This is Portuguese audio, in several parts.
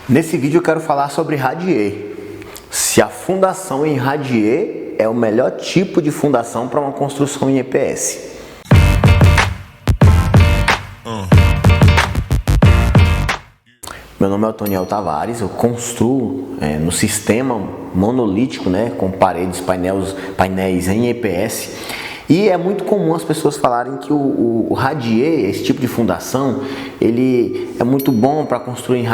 Nesse vídeo eu quero falar sobre radier. Se a fundação em radier é o melhor tipo de fundação para uma construção em EPS. Meu nome é Otoniel Tavares, eu construo no sistema monolítico, com paredes, painéis em EPS. E é muito comum as pessoas falarem que o radier, esse tipo de fundação, ele é muito bom para construir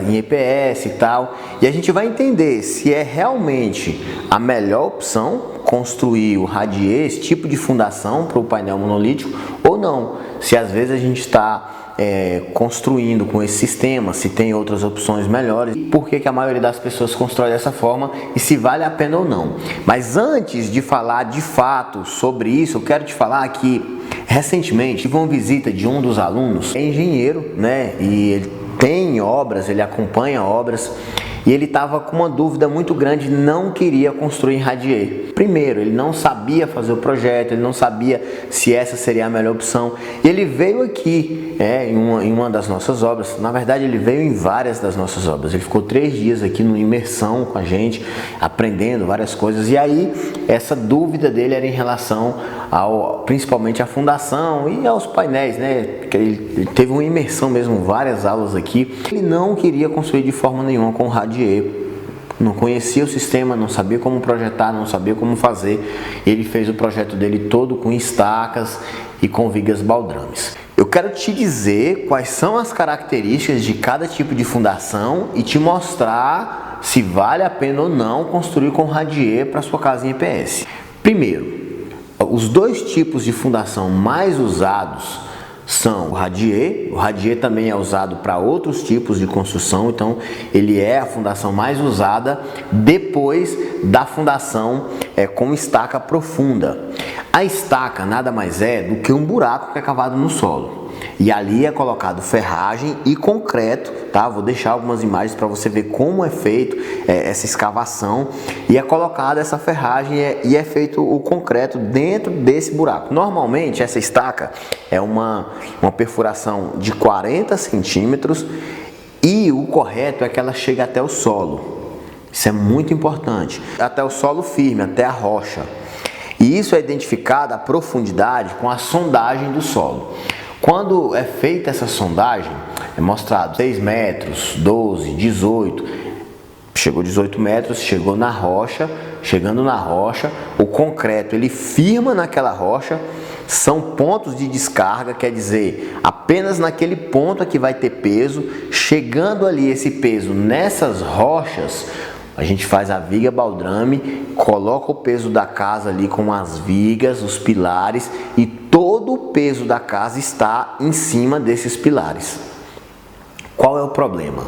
em EPS e tal. E a gente vai entender se é realmente a melhor opção construir o radier, esse tipo de fundação para o painel monolítico, ou não. Se às vezes a gente está construindo com esse sistema, se tem outras opções melhores, por que a maioria das pessoas constrói dessa forma e se vale a pena ou não. Mas antes de falar de fato sobre isso, eu quero te falar que recentemente tive uma visita de um dos alunos, é engenheiro, e ele tem obras, ele acompanha obras, e ele estava com uma dúvida muito grande, não queria construir em radier. Primeiro, ele não sabia fazer o projeto, ele não sabia se essa seria a melhor opção. E ele veio aqui em uma das nossas obras, na verdade ele veio em várias das nossas obras. Ele ficou 3 dias aqui numa imersão com a gente, aprendendo várias coisas. E aí, essa dúvida dele era em relação principalmente à fundação e aos painéis, porque ele teve uma imersão mesmo, várias aulas aqui. Ele não queria construir de forma nenhuma com radier, não conhecia o sistema, não sabia como projetar, não sabia como fazer. Ele fez o projeto dele todo com estacas e com vigas baldrames. Eu quero te dizer quais são as características de cada tipo de fundação e te mostrar se vale a pena ou não construir com radier para sua casa em EPS. Primeiro, os 2 tipos de fundação mais usados são o radier. O radier também é usado para outros tipos de construção, então ele é a fundação mais usada depois da fundação com estaca profunda. A estaca nada mais é do que um buraco que é cavado no solo. E ali é colocado ferragem e concreto, tá? Vou deixar algumas imagens para você ver como é feito essa escavação. E é colocada essa ferragem e é feito o concreto dentro desse buraco. Normalmente essa estaca é uma perfuração de 40 centímetros e o correto é que ela chegue até o solo. Isso é muito importante. Até o solo firme, até a rocha. E isso é identificado a profundidade com a sondagem do solo. Quando é feita essa sondagem, é mostrado 6 metros, 12, 18, chegou 18 metros, chegou na rocha, chegando na rocha, o concreto ele firma naquela rocha, são pontos de descarga, quer dizer, apenas naquele ponto é que vai ter peso, chegando ali esse peso nessas rochas, a gente faz a viga baldrame, coloca o peso da casa ali com as vigas, os pilares, e todo o peso da casa está em cima desses pilares. Qual é o problema?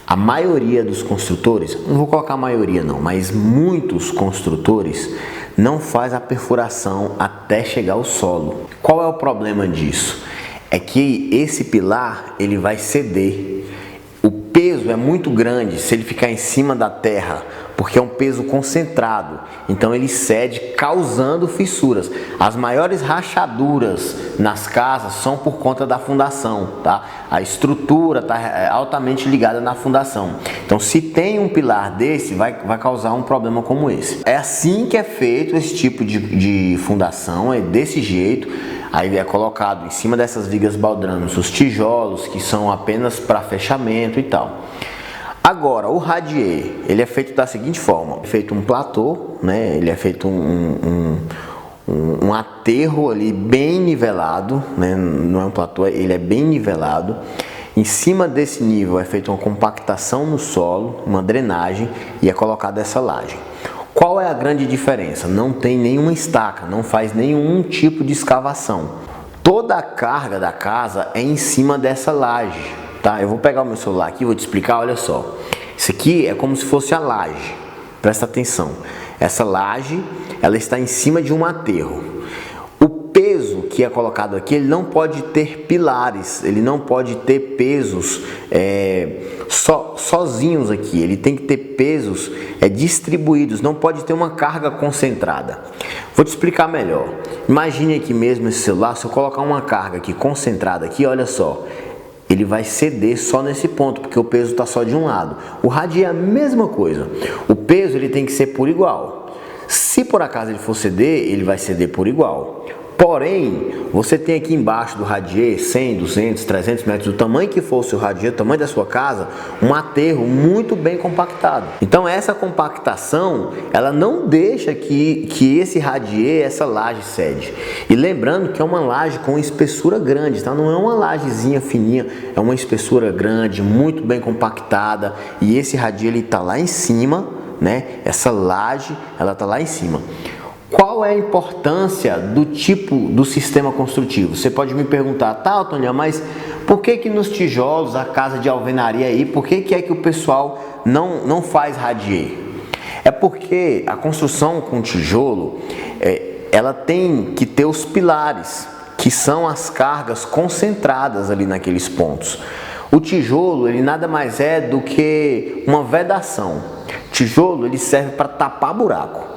A maioria dos construtores, não vou colocar a maioria não, mas muitos construtores não faz a perfuração até chegar ao solo. Qual é o problema disso? É que esse pilar ele vai ceder. O peso é muito grande se ele ficar em cima da terra, porque é um peso concentrado, então ele cede, causando fissuras. As maiores rachaduras nas casas são por conta da fundação, tá? A estrutura está altamente ligada na fundação. Então, se tem um pilar desse, vai causar um problema como esse. É assim que é feito esse tipo de fundação, é desse jeito. Aí é colocado em cima dessas vigas baldrames os tijolos, que são apenas para fechamento e tal. Agora, o radier, ele é feito da seguinte forma. É feito um platô, ele é feito um aterro ali bem nivelado, não é um platô, ele é bem nivelado. Em cima desse nível é feita uma compactação no solo, uma drenagem, e é colocada essa laje. Qual é a grande diferença? Não tem nenhuma estaca, não faz nenhum tipo de escavação. Toda a carga da casa é em cima dessa laje, tá? Eu vou pegar o meu celular aqui e vou te explicar, olha só. Isso aqui é como se fosse a laje, presta atenção. Essa laje, ela está em cima de um aterro. O peso que é colocado aqui, ele não pode ter pilares, ele não pode ter pesos sozinhos aqui, ele tem que ter pesos distribuídos, não pode ter uma carga concentrada. Vou te explicar melhor. Imagine aqui mesmo esse celular, se eu colocar uma carga aqui concentrada aqui, olha só, ele vai ceder só nesse ponto, porque o peso está só de um lado. O radier é a mesma coisa. O peso ele tem que ser por igual. Se por acaso ele for ceder, ele vai ceder por igual. Porém, você tem aqui embaixo do radier 100, 200, 300 metros, do tamanho que for o seu radier, o tamanho da sua casa, um aterro muito bem compactado. Então essa compactação, ela não deixa que esse radier, essa laje cede. E lembrando que é uma laje com espessura grande, tá? Não é uma lajezinha fininha, é uma espessura grande, muito bem compactada, e esse radier ele está lá em cima, né? Essa laje, ela está lá em cima. Qual é a importância do tipo do sistema construtivo? Você pode me perguntar, tá, Antônio, mas por que nos tijolos, a casa de alvenaria aí, por que é que o pessoal não faz radier? É porque a construção com tijolo, ela tem que ter os pilares, que são as cargas concentradas ali naqueles pontos. O tijolo, ele nada mais é do que uma vedação. Tijolo, ele serve para tapar buraco.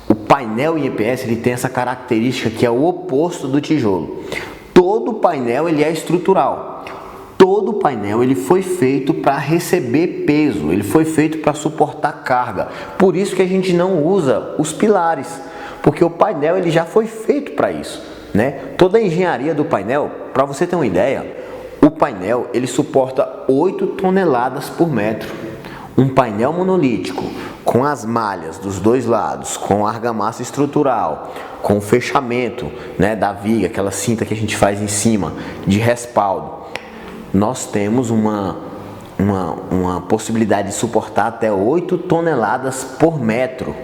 O painel em EPS ele tem essa característica que é o oposto do tijolo. Todo painel ele é estrutural. Todo painel ele foi feito para receber peso, ele foi feito para suportar carga. Por isso que a gente não usa os pilares, porque o painel ele já foi feito para isso, né? Toda a engenharia do painel, para você ter uma ideia, o painel ele suporta 8 toneladas por metro. Um painel monolítico com as malhas dos dois lados, com argamassa estrutural, com o fechamento, né, da viga, aquela cinta que a gente faz em cima de respaldo, nós temos uma possibilidade de suportar até 8 toneladas por metro.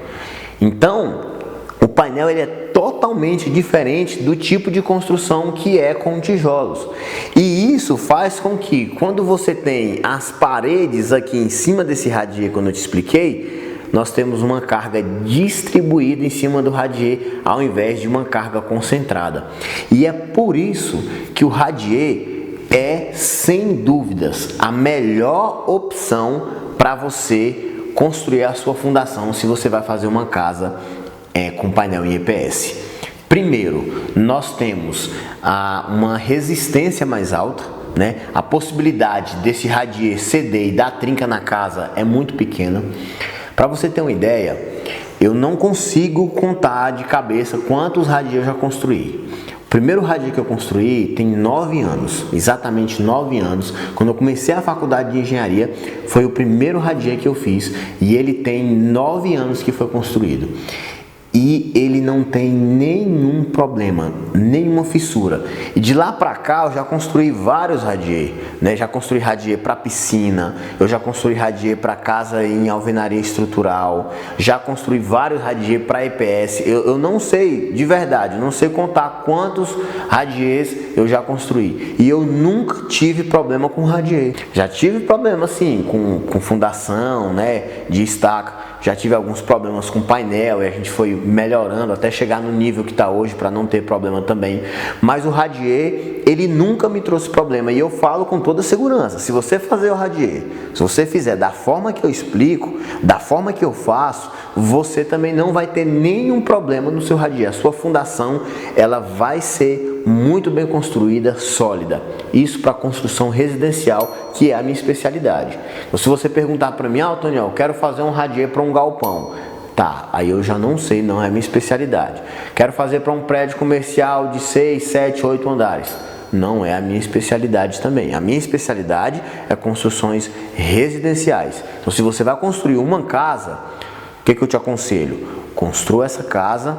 Então, o painel ele é totalmente diferente do tipo de construção que é com tijolos. E isso faz com que, quando você tem as paredes aqui em cima desse radier, quando eu te expliquei, nós temos uma carga distribuída em cima do radier, ao invés de uma carga concentrada. E é por isso que o radier é, sem dúvidas, a melhor opção para você construir a sua fundação, se você vai fazer uma casa com painel em EPS. Primeiro, nós temos uma resistência mais alta, né? A possibilidade desse radier ceder e dar trinca na casa é muito pequena. Para você ter uma ideia, eu não consigo contar de cabeça quantos radier eu já construí. O primeiro radier que eu construí tem 9 anos, exatamente 9 anos. Quando eu comecei a faculdade de engenharia, foi o primeiro radier que eu fiz e ele tem 9 anos que foi construído. E ele não tem nenhum problema, nenhuma fissura. E de lá para cá eu já construí vários radier, né? Já construí radier para piscina, eu já construí radier para casa em alvenaria estrutural, já construí vários radier para EPS. Eu não sei, de verdade, não sei contar quantos radiers eu já construí. E eu nunca tive problema com radier. Já tive problema assim com fundação, né, de estaca. Já tive alguns problemas com painel e a gente foi melhorando até chegar no nível que está hoje para não ter problema também. Mas o radier, ele nunca me trouxe problema e eu falo com toda segurança. Se você fazer o radier, se você fizer da forma que eu explico, da forma que eu faço, você também não vai ter nenhum problema no seu radier. A sua fundação, ela vai ser muito bem construída, sólida. Isso para construção residencial, que é a minha especialidade. Então, se você perguntar para mim, Antônio, eu quero fazer um radier para um galpão. Tá, aí eu já não sei, não é a minha especialidade. Quero fazer para um prédio comercial de 6, 7, 8 andares. Não é a minha especialidade também. A minha especialidade é construções residenciais. Então, se você vai construir uma casa, o que eu te aconselho? Construa essa casa,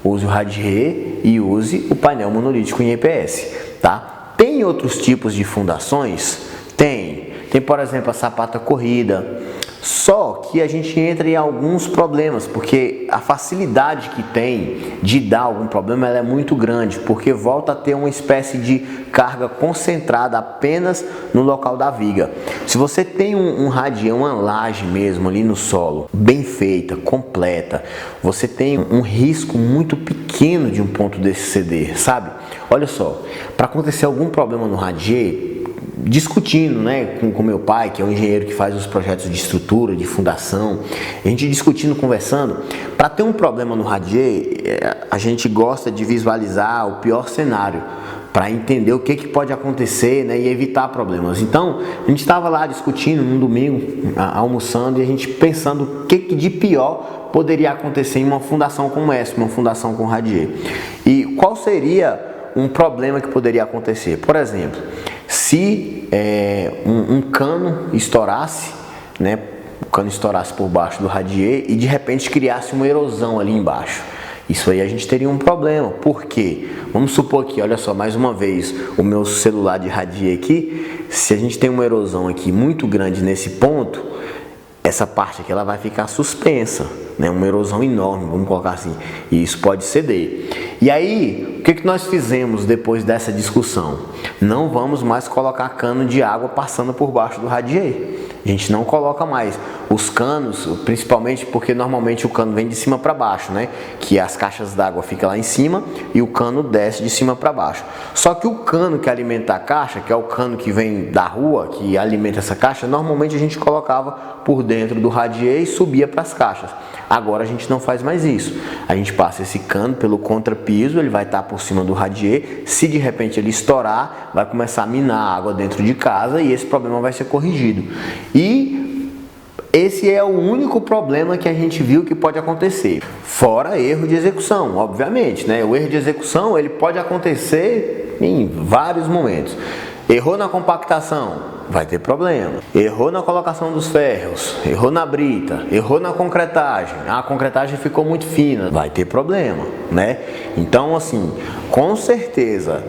use o radier e use o painel monolítico em EPS, tá? Tem outros tipos de fundações? Tem, por exemplo, a sapata corrida. Só que a gente entra em alguns problemas, porque a facilidade que tem de dar algum problema ela é muito grande, porque volta a ter uma espécie de carga concentrada apenas no local da viga. Se você tem um radier, uma laje mesmo ali no solo, bem feita, completa, você tem um risco muito pequeno de um ponto desse ceder, sabe? Olha só, para acontecer algum problema no radier, discutindo, né, com meu pai, que é um engenheiro que faz os projetos de estrutura, de fundação, a gente discutindo, conversando, para ter um problema no radier, a gente gosta de visualizar o pior cenário, para entender o que pode acontecer, né, e evitar problemas. Então, a gente estava lá discutindo num domingo, almoçando, e a gente pensando o que de pior poderia acontecer em uma fundação como essa, uma fundação com radier. E qual seria um problema que poderia acontecer? Por exemplo, se um cano estourasse, né, o cano estourasse por baixo do radier e de repente criasse uma erosão ali embaixo. Isso aí a gente teria um problema. Por quê? Vamos supor que, olha só, mais uma vez, o meu celular de radier aqui, se a gente tem uma erosão aqui muito grande nesse ponto, essa parte aqui ela vai ficar suspensa, né? Uma erosão enorme, vamos colocar assim, e isso pode ceder. E aí, o que nós fizemos depois dessa discussão? Não vamos mais colocar cano de água passando por baixo do radier. A gente não coloca mais os canos, principalmente porque normalmente o cano vem de cima para baixo, né? Que as caixas d'água ficam lá em cima e o cano desce de cima para baixo. Só que o cano que alimenta a caixa, que é o cano que vem da rua, que alimenta essa caixa, normalmente a gente colocava por dentro do radier e subia para as caixas. Agora a gente não faz mais isso. A gente passa esse cano pelo contrapiso, ele vai estar por cima do radier. Se de repente ele estourar, vai começar a minar a água dentro de casa e esse problema vai ser corrigido. E esse é o único problema que a gente viu que pode acontecer. Fora erro de execução, obviamente, né? O erro de execução ele pode acontecer em vários momentos. Errou na compactação, vai ter problema. Errou na colocação dos ferros, errou na brita, errou na concretagem. A concretagem ficou muito fina, vai ter problema, né? Então, assim, com certeza,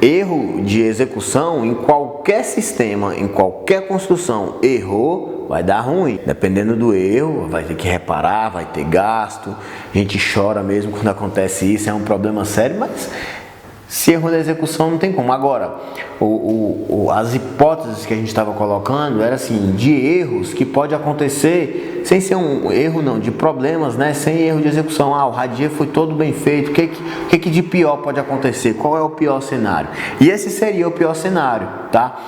erro de execução em qualquer sistema, em qualquer construção, errou, vai dar ruim. Dependendo do erro, vai ter que reparar, vai ter gasto. A gente chora mesmo quando acontece isso, é um problema sério, mas se errou na execução não tem como. Agora, as hipóteses que a gente estava colocando era assim, de erros que pode acontecer sem ser um erro não, de problemas, né, sem erro de execução. O radier foi todo bem feito, o que de pior pode acontecer? Qual é o pior cenário? E esse seria o pior cenário, tá?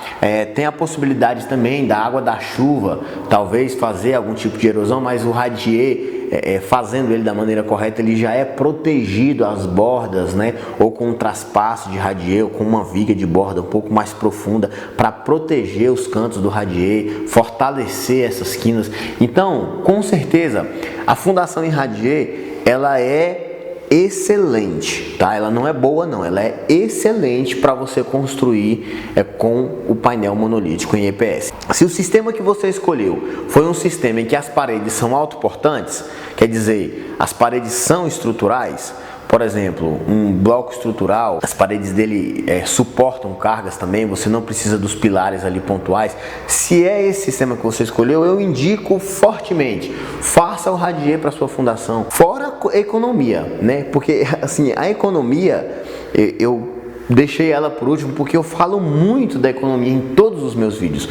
Tem a possibilidade também da água da chuva, talvez fazer algum tipo de erosão, mas o radier, fazendo ele da maneira correta, ele já é protegido às bordas, né? Ou com um traspasso de radier, ou com uma viga de borda um pouco mais profunda para proteger os cantos do radier, fortalecer essas quinas. Então, com certeza, a fundação em radier, ela é excelente, tá? Ela não é boa não, ela é excelente para você construir com o painel monolítico em EPS. Se o sistema que você escolheu foi um sistema em que as paredes são autoportantes, quer dizer, as paredes são estruturais, por exemplo, um bloco estrutural, as paredes dele suportam cargas também, você não precisa dos pilares ali pontuais. Se é esse sistema que você escolheu, eu indico fortemente, faça o radier para sua fundação. Fora a economia, né? Porque assim, a economia, eu deixei ela por último porque eu falo muito da economia em todos os meus vídeos.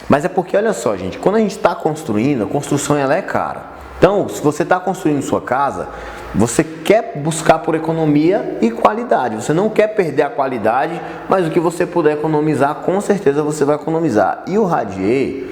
Mas é porque, olha só, gente, quando a gente está construindo, a construção ela é cara. Então, se você está construindo sua casa, você quer buscar por economia e qualidade. Você não quer perder a qualidade, mas o que você puder economizar, com certeza você vai economizar. E o radier,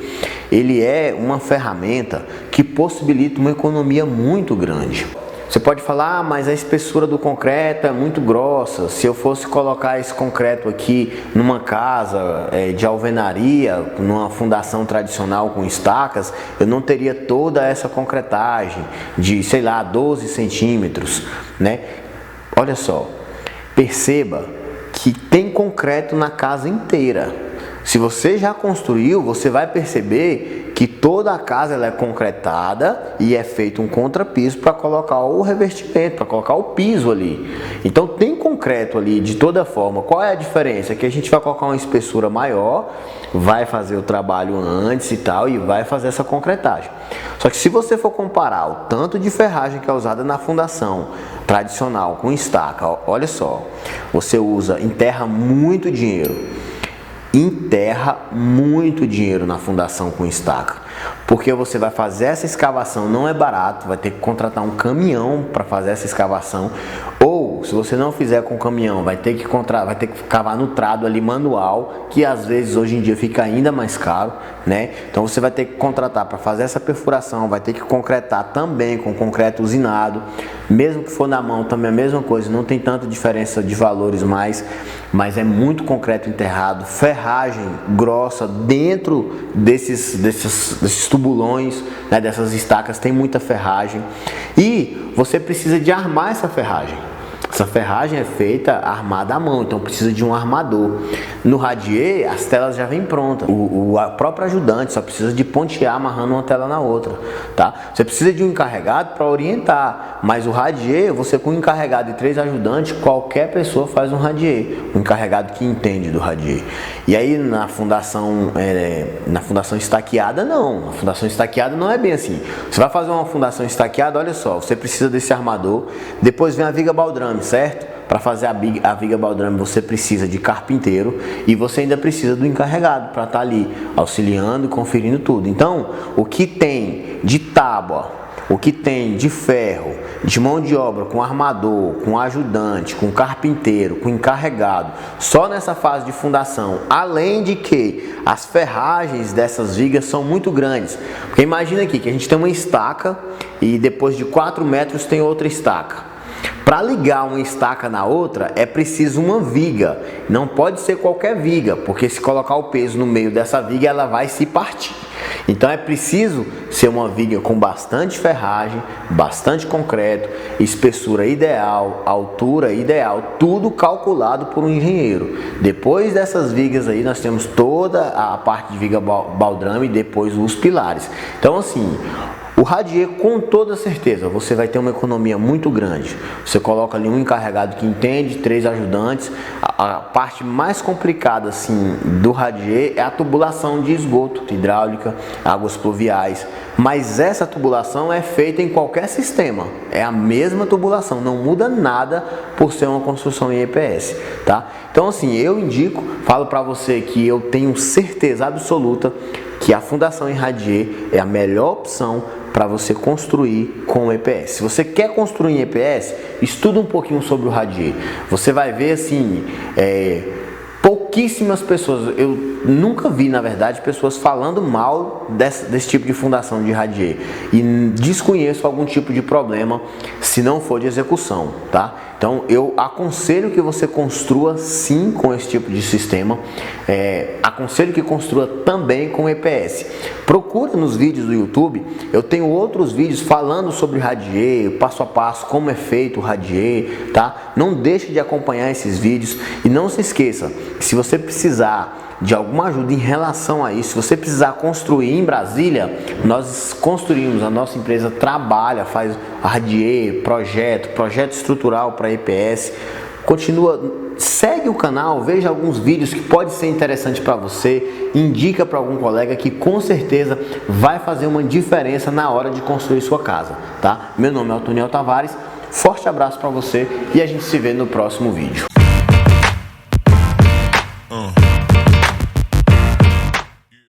ele é uma ferramenta que possibilita uma economia muito grande. Você pode falar, mas a espessura do concreto é muito grossa. Se eu fosse colocar esse concreto aqui numa casa de alvenaria, numa fundação tradicional com estacas, eu não teria toda essa concretagem de, sei lá, 12 centímetros, né? Olha só, perceba que tem concreto na casa inteira. Se você já construiu, você vai perceber que toda a casa ela é concretada e é feito um contrapiso para colocar o revestimento, para colocar o piso ali. Então tem concreto ali de toda forma. Qual é a diferença? É que a gente vai colocar uma espessura maior, vai fazer o trabalho antes e tal, e vai fazer essa concretagem. Só que se você for comparar o tanto de ferragem que é usada na fundação tradicional com estaca, olha só, você enterra muito dinheiro. Enterra muito dinheiro na fundação com estaca, porque você vai fazer essa escavação, não é barato, vai ter que contratar um caminhão para fazer essa escavação, ou se você não fizer com caminhão, vai ter que cavar no trado ali manual, que às vezes hoje em dia fica ainda mais caro, né? Então você vai ter que contratar para fazer essa perfuração, vai ter que concretar também com concreto usinado, mesmo que for na mão também a mesma coisa, não tem tanta diferença de valores mais, mas é muito concreto enterrado, ferragem grossa dentro desses tubulões, né, dessas estacas, tem muita ferragem e você precisa de armar essa ferragem. Essa ferragem é feita armada à mão, então precisa de um armador. No radier, as telas já vêm prontas. O próprio ajudante só precisa de pontear amarrando uma tela na outra, tá? Você precisa de um encarregado para orientar, mas o radier, você com um encarregado e 3 ajudantes, qualquer pessoa faz um radier, um encarregado que entende do radier. E aí na fundação estaqueada não. A fundação estaqueada não é bem assim. Você vai fazer uma fundação estaqueada, olha só, você precisa desse armador, depois vem a viga baldrame, certo? Para fazer a viga baldrame você precisa de carpinteiro e você ainda precisa do encarregado para estar ali auxiliando e conferindo tudo. Então, o que tem de tábua, o que tem de ferro, de mão de obra, com armador, com ajudante, com carpinteiro, com encarregado, só nessa fase de fundação, além de que as ferragens dessas vigas são muito grandes. Porque imagina aqui que a gente tem uma estaca e depois de 4 metros tem outra estaca. Para ligar uma estaca na outra é preciso uma viga, não pode ser qualquer viga, porque se colocar o peso no meio dessa viga ela vai se partir. Então é preciso ser uma viga com bastante ferragem, bastante concreto, espessura ideal, altura ideal, tudo calculado por um engenheiro. Depois dessas vigas aí nós temos toda a parte de viga baldrame e depois os pilares. Então assim, o radier, com toda certeza, você vai ter uma economia muito grande. Você coloca ali um encarregado que entende, 3 ajudantes. A parte mais complicada assim, do radier é a tubulação de esgoto, hidráulica, águas pluviais. Mas essa tubulação é feita em qualquer sistema. É a mesma tubulação, não muda nada por ser uma construção em EPS, tá? Então assim, eu indico, falo para você que eu tenho certeza absoluta que a fundação em radier é a melhor opção para você construir com EPS. Se você quer construir em EPS, estuda um pouquinho sobre o radier. Você vai ver assim, pouquíssimas pessoas, eu nunca vi na verdade pessoas falando mal desse tipo de fundação de radier e desconheço algum tipo de problema se não for de execução, tá? Então eu aconselho que você construa sim com esse tipo de sistema, aconselho que construa também com EPS. Procura nos vídeos do YouTube, eu tenho outros vídeos falando sobre radier, passo a passo, como é feito o radier, tá? Não deixe de acompanhar esses vídeos e não se esqueça, se você precisar de alguma ajuda em relação a isso, se você precisar construir em Brasília, nós construímos, a nossa empresa trabalha, faz radier, projeto estrutural para EPS, segue o canal, veja alguns vídeos que pode ser interessante para você, indica para algum colega que com certeza vai fazer uma diferença na hora de construir sua casa, tá? Meu nome é Otoniel Tavares, forte abraço para você e a gente se vê no próximo vídeo.